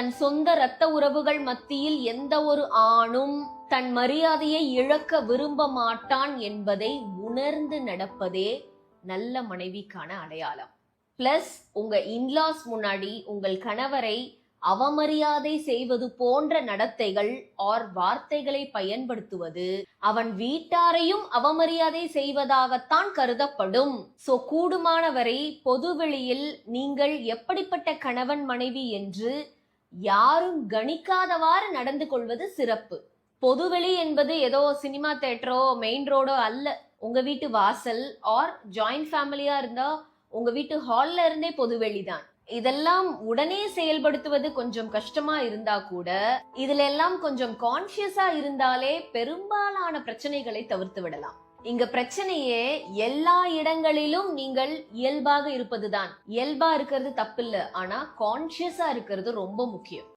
தன் சொந்த இரத்த உறவுகள் மத்தியில் எந்த ஒரு ஆணும் தன் மரியாதையை இழக்க விரும்ப மாட்டான் என்பதை உணர்ந்து நடப்பதே நல்ல மனைவிக்கான அடையாளம். பிளஸ் உங்க இன்லாஸ் முன்னாடி உங்கள் கணவரை அவமரியாதை செய்வது போன்ற நடத்தைகள் ஆர் வார்த்தைகளை பயன்படுத்துவது அவன் வீட்டாரையும் அவமரியாதை செய்வதாகத்தான் கருதப்படும். சோ கூடுமானவரை பொதுவெளியில் நீங்கள் எப்படிப்பட்ட கணவன் மனைவி என்று யாரும் கணிக்காதவாறு நடந்து கொள்வது சிறப்பு. பொதுவெளி என்பது ஏதோ சினிமா தியேட்டரோ மெயின் ரோடோ அல்ல. உங்க வீட்டு வாசல் ஆர் ஜாயிண்ட் ஃபேமிலியா இருந்தா உங்க வீட்டு ஹால்ல இருந்தே பொதுவெளி தான். இதெல்லாம் உடனே செயல்படுத்துவது கொஞ்சம் கஷ்டமா இருந்தா கூட இதுல எல்லாம் கொஞ்சம் கான்சியஸா இருந்தாலே பெரும்பாலான பிரச்சனைகளை தவிர்த்து விடலாம். இங்க பிரச்சனையே எல்லா இடங்களிலும் நீங்கள் இயல்பாக இருப்பதுதான். இயல்பா இருக்கிறது தப்பில்லை, ஆனா கான்சியஸா இருக்கிறது ரொம்ப முக்கியம்.